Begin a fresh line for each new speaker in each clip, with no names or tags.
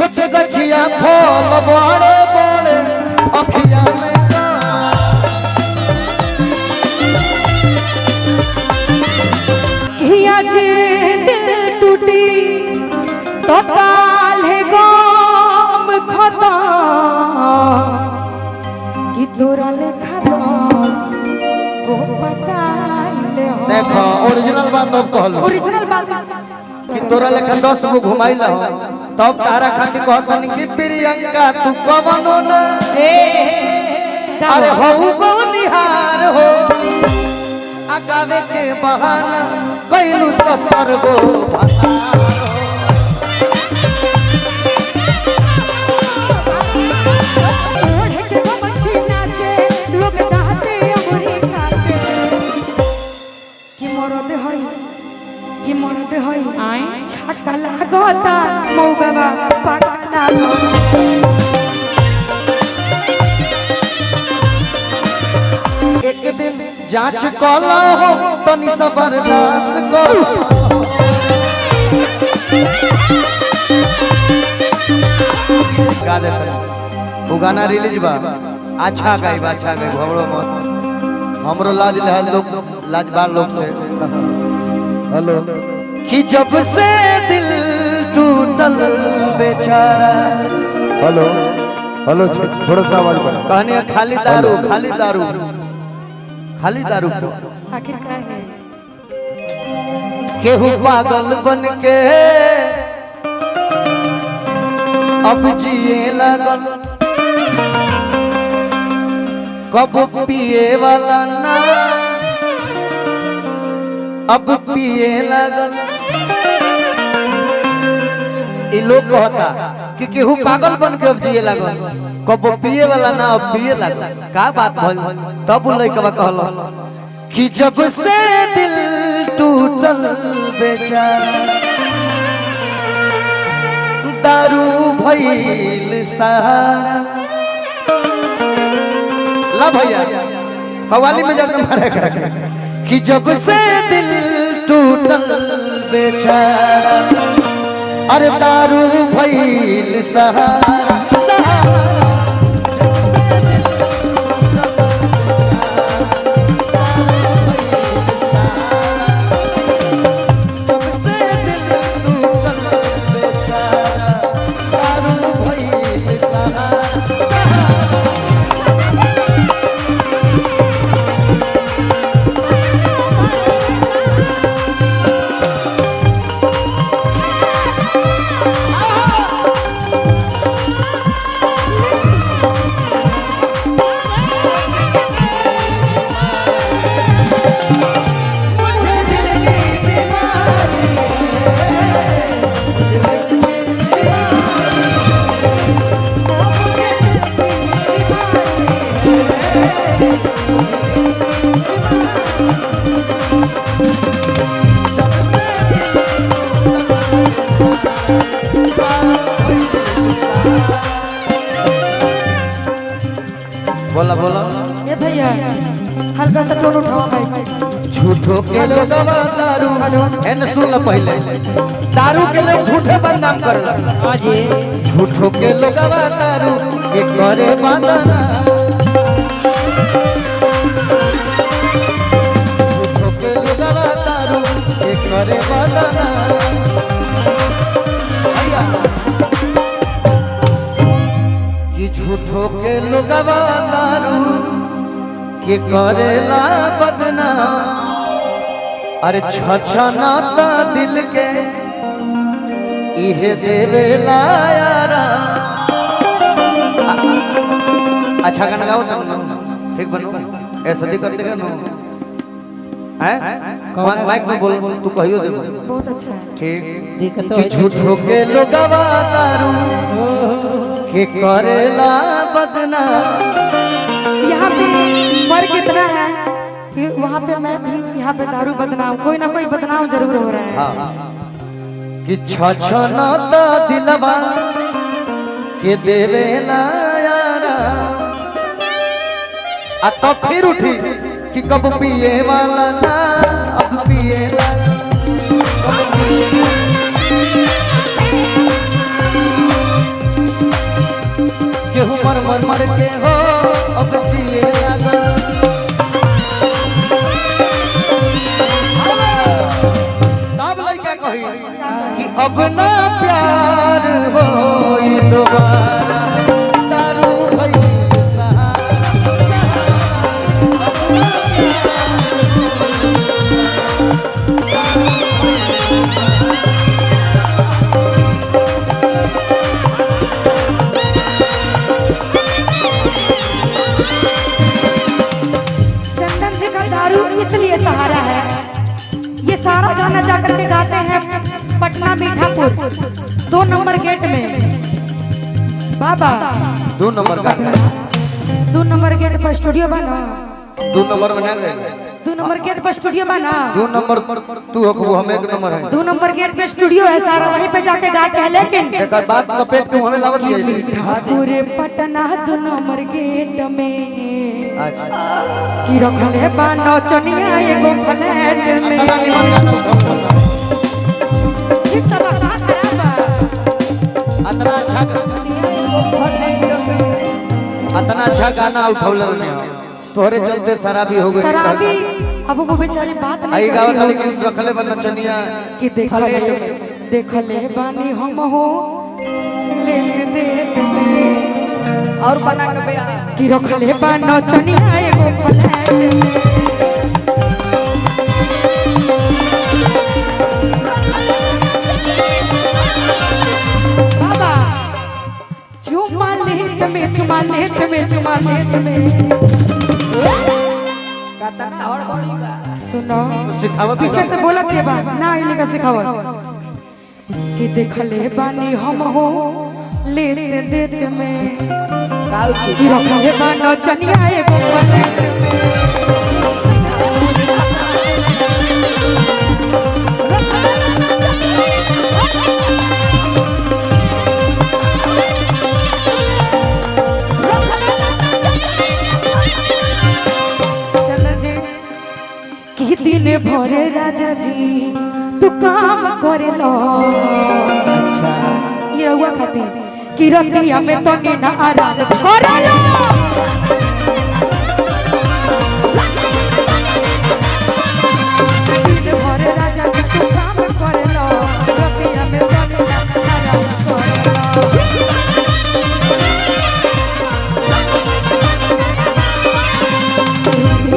छोटे गछिया फल बड़े बड़े अखिया में
जे दिल टूटी तो काल है गम खता कि तोरा लेखा दस को पटाइले हो।
देखो ओरिजिनल बात अब कहलो,
ओरिजिनल बात
कि तोरा लेखा 10 गो घुमाइला हो तब तारा खातिर कहतनी कि प्रियंका तू कवनो ना अरे हो गो निहार हो आगावे के बहाना कैलू 70 गो
छक्का लागता मौगवा पकड़ा
एक दिन जांच कला हो तनी सा बर्दाश्त करो गा देते वो गाना रिलीज बा अच्छा गई भवड़ो मत हमरो लाज लहल लोग लाजबार लोग से हेलो कि जब से दिल टूटल बेचारा हेलो हेलो थोड़ा सा आवाज बढ़ा कहने खाली दारू
आखिर का है
केहू पागल बन के अब जिए लगल कब पिए वाला ना अब पिए लगल इ लोग कहता कि केहू पागल बन के अब जिए लगल कब पिए वाला ना अब पिए लगल का बात भइल तब लइकवा कहलो कि जब से दिल टूटल बेचारा दारू भइल सहारा ला भैया कव्वाली में जाकर मारे कर कि जब से दिल टूटल बेचारा अरे दारू भइल सहारा बोला बोला
ए भैया हल्का सा टोन उठाओ भाई
झूठो के लोगवा दारू एन सुन पहले दारू के लोग झूठे बदनाम करला हां जी झूठो के लोगवा दारू के करे बदना झूठो के लोगवा दारू के करे बदना कि झूठो के लोगवा दारू के करेला बदनाम अरे छछनाता दिल के इहे देवेला यारा अच्छा गाना गाओ तुम ठीक बनो ऐसा दी करते क्या नो हैं माइक में बोल तू कहियो दे
बहुत अच्छा है
ठीक कि झूठो के लोगवा दारू के करेला बदनाम
यहाँ पे फर्क इतना है कि वहाँ पे मैं थी यहाँ पे दारू बदनाम कोई ना कोई बदनाम जरूर हो रहा है
हाँ। कि छछनाता दिलवा के देवेला यारा आ तो फिर उठी कि कब पिए वाला ना अब पिए मर मर के हो अब जिए लागल तब लइका कही कि अब ना प्यार होई दोबारा दारू भई
इसलिए सहारा है। ये सारा गाना जाकर के गाते हैं पटना मीठापुर 2 नंबर गेट में बाबा
2 नंबर का
2 नंबर गेट पर स्टूडियो बना
2 नंबर में ना गए
2 नंबर गेट पर स्टूडियो बना
2 नंबर तू हो हम 1 नंबर है
2 नंबर गेट पे स्टूडियो है सारा वहीं पे जाके गाते हैं लेकिन
देखा बात लपेट के हमें लागत है
पूरे पटना 2 नंबर गेट में
अच्छा
की रखले बा नचनिया एगो फ्लैट में
इतना अच्छा गाना उठौले तोहरे चलते शराबी हो गई
शराबी अब वो बेचारी बात नहीं
आई गावत लेकिन रखले बन नचनिया
कि देखले बानी हम हो लेन देत में और बना के बया कि रखले बा नचनिया एगो फ्लैट में बाबा चुमा लेत में कातना और बड़ी बा सुनो
सिखावत
पीछे से बोला के बा ना इन्हीं का सिखावत कि देखले बानी हम हो लेते देत में कि रखले बा नचनिया एगो फ्लैट में दिन भरे राजा जी तू काम करे लो अच्छा ये रहुआ खाती कि रतिया में तो नीना आराम करे लो दिन भरे राजा जी तू काम करे लो रतिया में तो नीना आराम करे लो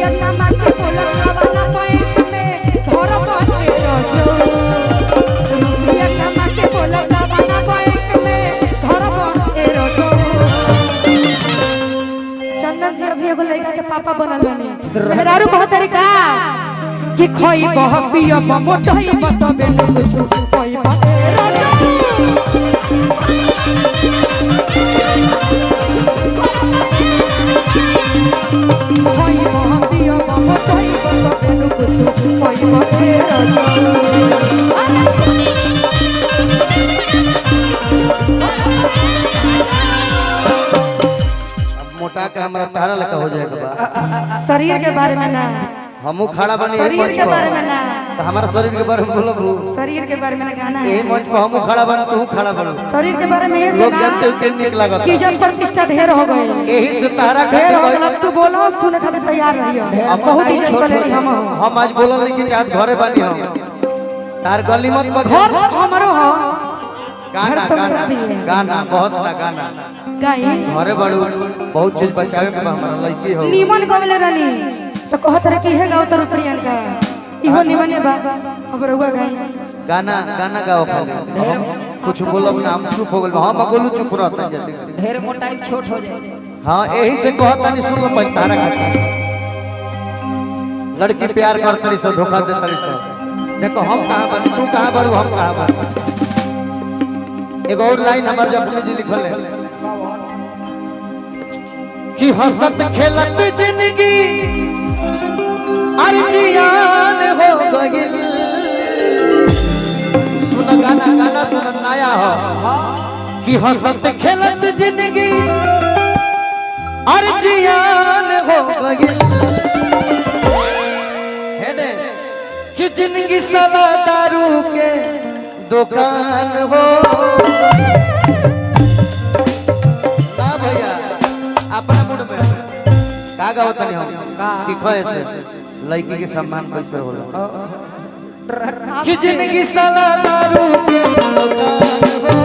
ये नाम के बोला पापा बनल बने मेहरारू बहुत तरीका कि खोई बह पियो मोटई बताबे कुछ खोई खोई बह पियो मोटई बताबे कुछ खोई
मोटा का हमरा तारा लगा हो जाएगा
शरीर के बारे में ना
हमू खड़ा बने
शरीर के बारे में ना
तो हमारा शरीर के बारे में बोलो
शरीर के बारे में गाना है
यही मंच पर हमू खड़ा बन तू खड़ा बनो
शरीर के बारे में ये
लोग जानते हो कि निक लागत
कि जब प्रतिष्ठा ढेर हो गई
यही से तारा
ढेर हो गई अब तू बोलो सुने खातिर तैयार रहियो अब बहुत इज्जत कर लेनी हम
आज बोलल लेकिन चाहत घरे बानी हम तार गली मत पर
घर हमरो हो
गाना गाना गाना बहुत सा गाना
गाई
घरे बड़ू बहुत चीज बचावे के बा हमरा लड़की हो
निमन गवले रानी तो कहत रहे कि हे गाओ तर प्रियंका इहो निमन बा अब रहुआ गाई
गाना गाना गाओ खाली कुछ बोलब ना हम चुप हो गेल हम बोलू चुप रहता जल्दी
ढेर मोटा छोट हो जाए
हां यही से कहता नहीं सुन पहले तारा का लड़की प्यार करतरी से धोखा देतरी से देखो हम कहां बन तू कहां बड़ू हम कहां बन एक और लाइन हमार जपनी जी लिखल है कि हंसत खेलत जिंदगी अर्जियान हो गइल सुन गाना गाना सुन नया हो कि हंसत खेलत जिंदगी अर्जियान हो गइल हेने कि जिंदगी साला दारू के दुकान हो ना भैया का गावत नहीं हम सीखो ऐसे लड़की के सम्मान कैसे होला कि जिंदगी साला दारू के दुकान हो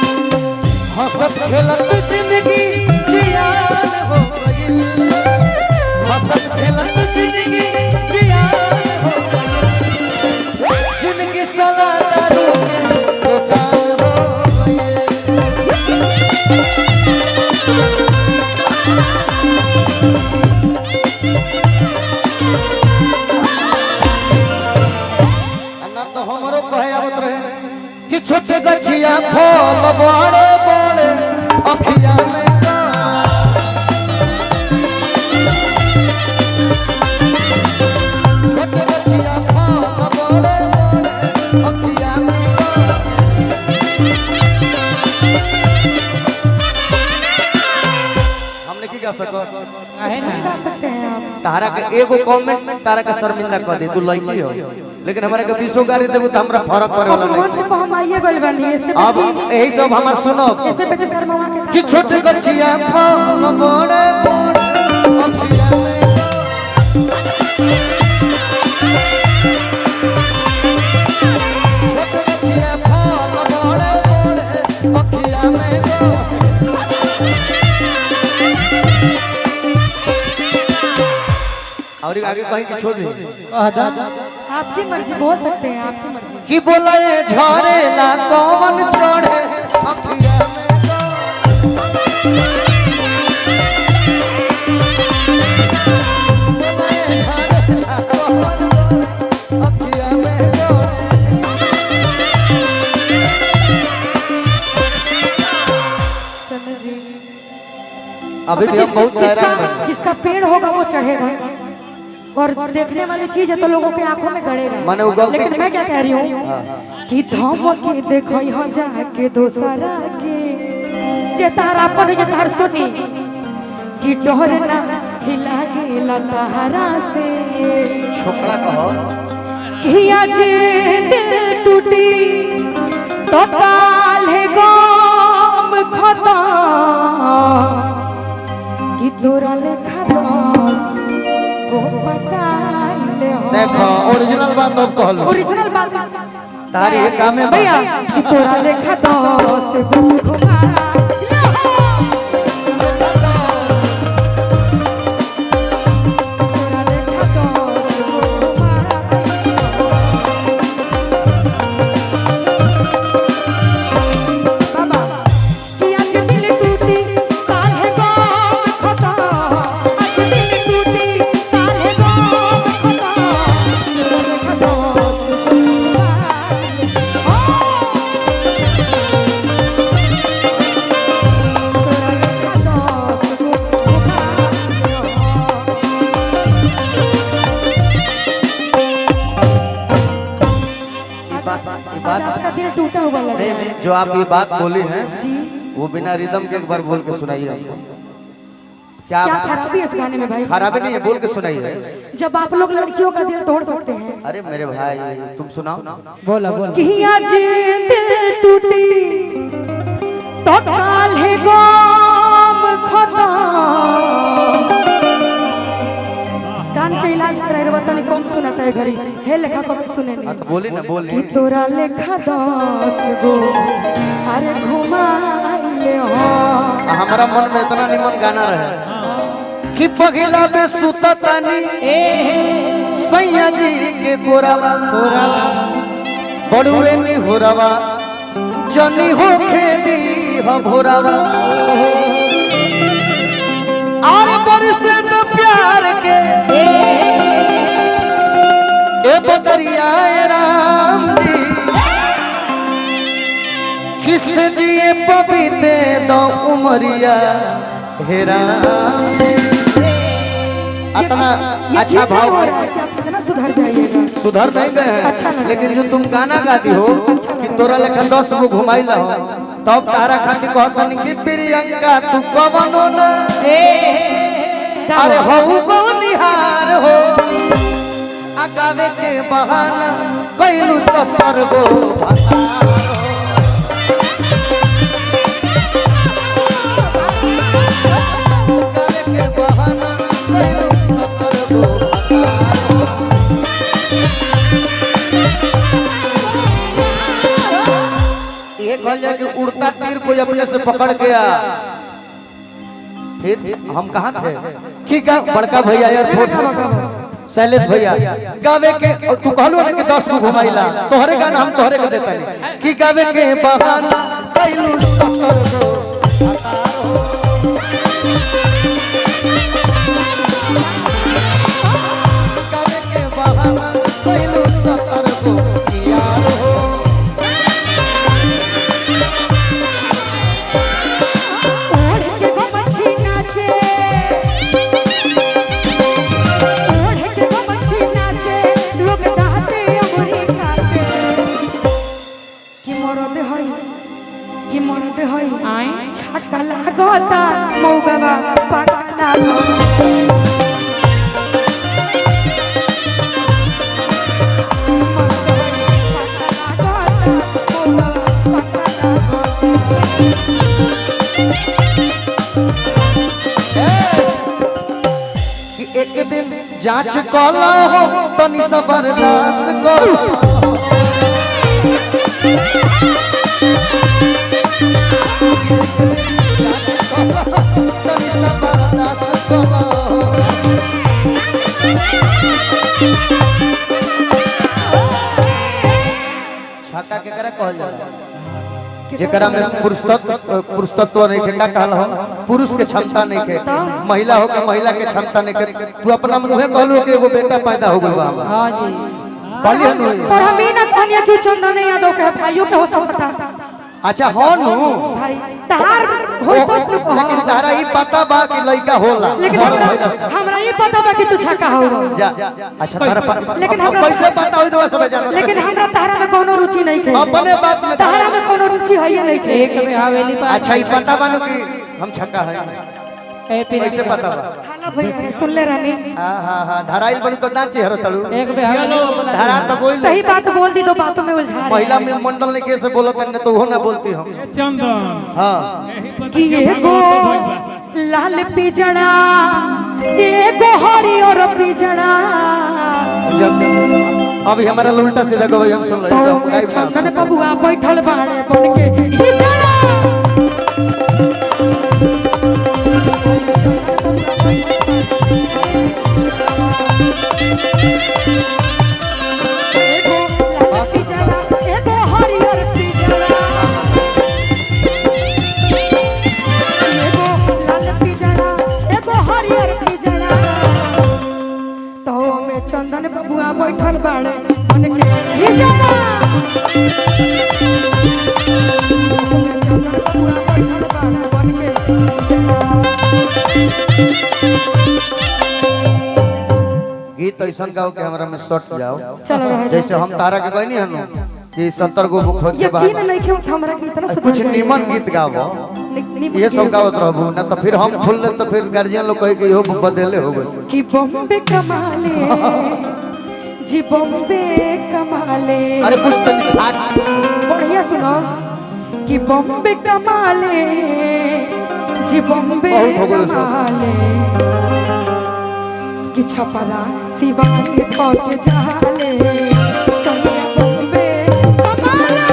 हंसत खेलत जिंदगी जियान हो गइल हंसत खेलत जिंदगी जियान हो गइल जिंदगी साला दारू के दुकान हो गइल अन्ना तो हमरो कहे आवत रहे कि छोटे गछिया फल बड़े बड़े अखिया में छोटे गछिया फल बड़े बड़े अखिया में हमने की कह सको
काहे ना
गा सकते हैं आप।
तारा के एगो कमेंट तारा के शर्मिंदा कर दे तू लड़की हो लेकिन हमारे के 20 गाड़ी देबू त हमरा फर्क पड़े वाला नहीं
मंच पर हम आइए गइल बानी ऐसे
अब यही सब हमार सुनो
ऐसे बेचे शर्मा के
कि छोटे गछिया फल बड़े बड़े अखिया में छोटे गछिया फल बड़े बड़े अखिया में और आगे कहीं की छोड़ दी
आपकी मर्जी बोल सकते हैं आपकी मर्जी
कि बोला ये झरेला कौन चढ़े अखिया में बोला ये झरेला कौन अखिया में अभी भी हम बहुत चेहरा
जिसका पेड़ होगा वो चढ़ेगा और देखने वाली चीज है तो लोगों के आंखों में गड़ेगा
माने वो गलती-
लेकिन मैं क्या कह रही हूँ कि धम के देखो यहाँ जाके दोसरा के जे तारा अपन जे तार सुनी कि डोर ना हिला गेला तारा से
छोकरा कहो
कि आज दिल टूटी तो काल है गम खता कि तोरा लेखा दस को पटाइले हो
देखो ओरिजिनल बात अब कहलो
ओरिजिनल बात
तारी ये काम में
भैया कि तोरा लेखा दस को घुमा टूटा हुआ लग रहा है
जो आप ये बात बोली हैं
जी
वो बिना रिदम के एक बार बोल के सुनाइए हमको क्या
क्या खराबी है इस गाने में भाई
खराबी नहीं है बोल के सुनाइए
जब आप लोग लड़कियों का दिल तोड़ सकते हैं
अरे मेरे भाई तुम सुनाओ
बोला बोला
कि आज दिल टूटी तो काल है गम खता कान के इलाज कराए रे बतानी कौन सुनाता है घरी हे लेखा को सुने
हाँ
नहीं
तो बोली ना बोली
कि तोरा लेखा 10 गो अरे घुमाइले हो
हमारा मन में इतना निमन गाना रहे कि पगला में सुततानी सैया जी के गोरावा बड़ुए नी होरावा जनी हो खेदी हो भोरावा और बरसे तो प्यार के ए बदरिया राम जी किस जिए पपीते दो उमरिया हे राम इतना अच्छा भाव है
कितना सुधर जाइएगा
सुधर नहीं गए हैं
अच्छा लगा।
लेकिन जो तुम गाना गाती हो
अच्छा
कि
लगा।
तोरा लेखा 10 गो घुमाई ला हो तब तारा खातिर कहतनी कि प्रियंका तू कवनो न अरे हो गो निहार हो आगावे के बहाना कैलू सफर गो के बहाना कैलू सफर गो ये कह जाए कि उड़ता तीर को अपने से पकड़ गया फिर हम कहाँ थे कि बड़का भैया यार शैलेश भैया गावे के तू कहलू ना कि 10 को घुमाइला तोहरे गाना हम तोहरे के देता नहीं कि गावे के बहाना कैलू सफर गो गावे के बहाना कैलू सफर गो यार हो
लागता मौगवा पगला
एक दिन जांच कला हो तनी सबरदास करो छक्का केकरा कहल जाला जेकरा में पुरुषत्व नहीं के का कहल हो पुरुष के क्षमता नहीं के महिला हो के महिला के क्षमता नहीं के तू अपना मुंहे कहलू कि एगो बेटा पैदा हो गइल बा
हां जी
बोली हनु
पर हम ही ना कहनिया कि चंदन यादव के भाइयों के हो सकता
अच्छा हो नु
भाई तार होई तो
लेकिन तारा ही पता बा कि लड़का होला
लेकिन हमरा ये पता बा कि तू छक्का हो
जा अच्छा तारा
लेकिन हमरा
कैसे पता होई तो सब जानो
लेकिन हमरा तारा में कोनो रुचि नहीं है
अपने बात में
तारा में कोनो रुचि है ही नहीं है
एक में हवेली पर
अच्छा ये पता बानो कि हम छक्का है कैसे पता बा
हाला भई रहे सुन ले रानी
हां धराइल बनी तो ना चेहरा तळू
एक में हवेली
धरा तो बोल
सही बात बोल दी तो बातों में उलझा रहे
महिला में मंडल ने कैसे बोलत न तो वो ना बोलती हम
चंदन
हां
कि एगो लाल पिजड़ा एगो हरियर पिजड़ा
अभी हमारा उल्टा सीधा गवई हम सुन
तो
ले
चंदन बबुआ बैठल बाड़े बन के हिजड़ा चंदन बबुआ बैठल बाड़े मन के हिजड़ा चंदन बबुआ बैठल बाड़े मन के
गीत ऐसा गाओ के हमरा में सट जाओ
चलो रहे
जैसे हम तारा के कहनी हनु कि 70 गो बुक खोज के
यकीन नहीं कि हमरा के इतना
कुछ निमन गीत गाओ ये सब गावत रहबू ना तो फिर हम फुल तो फिर गार्जियन लोग कहे कि इहो बदले हो गए
कि बॉम्बे कमाले जी बॉम्बे कमाले
अरे कुछ तो नहीं
बढ़िया सुनो कि बॉम्बे कमाले जी बॉम्बे
बहुत हो गए
कमाले कि छपरा शिवानी के जाले सोनिया बॉम्बे कमाले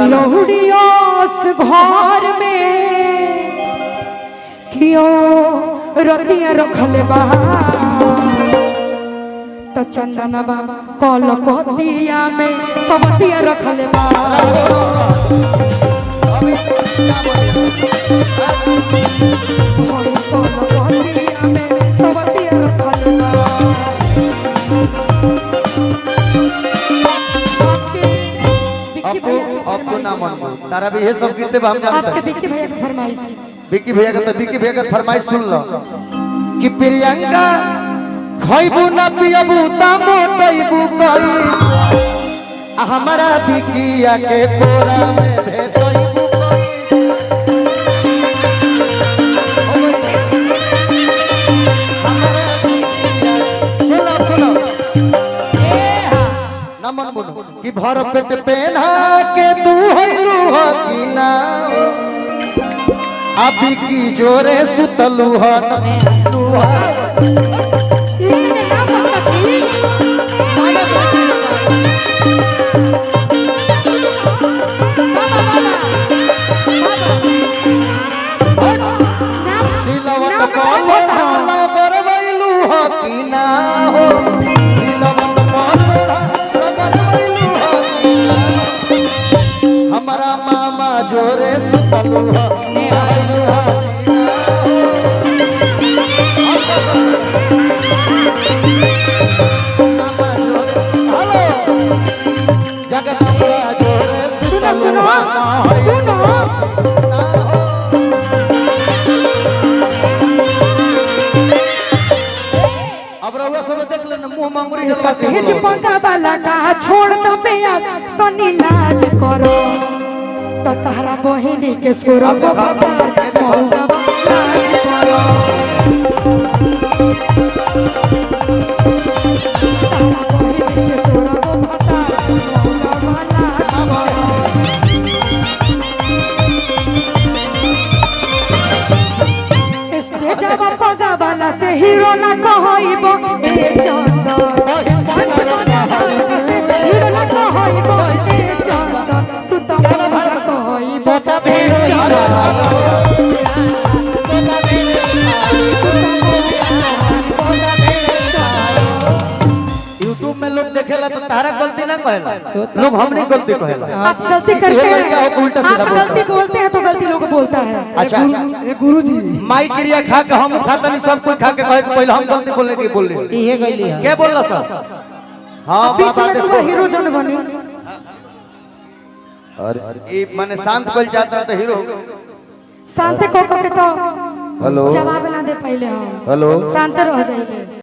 सिलौड़ियोस घर में कियो रतिया रखल बा तो चंदनबा कल कोतिया में सबतिया रखल बा
आपको ना मन तारा भी ये सब गीते हम जानते
आपके
हैं।
विक्की भैया की फरमाइश है।
विक्की भैया का तो विक्की भैया का फरमाइश सुन लो कि प्रियंका खइबू ना पियबू ता मोटइबू कइस हमारा विक्किया के कोरा में भेटइबू नमन बोलो कि भर पेट पेन्हा के तू होइलू हो कि ना अभी की जोरे सुतलू हो न तू सिलवट पालो ढाला करवैलू हो कि ना हो सिलवट पालो ढाला करवैलू हो कि ना हमारा मामा जोरे सुतलू हो जगदम्बा जोरे सुतलू हो
सुनो
अब रउआ सब देख ले मुंह मंगुरी के साथ
भेज पंखा वाला का छोड़ दो बेयास तो नीलाज करो तो तारा बहिनी के सोरो को बाबा मौका लाज करो स्टेजवा पगा वाला से हीरो ना कहइबो ए चंदन हीरो ना कहइबो ए चंदन तू तो मोरा कहइबो त
यूट्यूब में लोग देखेला तो तारा गलती ना कहेला लोग हमनी गलती कहेला
आप गलती करते
ये क्या हो, उल्टा
हैं
सीधा
आप
बोलते
गलती बोलते हैं तो गलती लोग बोलता है
अच्छा
ए गुरुजी
माई क्रिया खा के हम खाता नहीं सब कोई खा के कहे कि पहले हम गलती बोलने की बोल
इहे गइली है
क्या बोलला सर हां
बीच
बाबा
में
देखो
तू हीरो जन बनी
अरे ये माने शांत कोई चाहता तो हीरो
शांत को के तो
हेलो
जवाब ना दे पहले हम
हेलो
शांत रह जाइए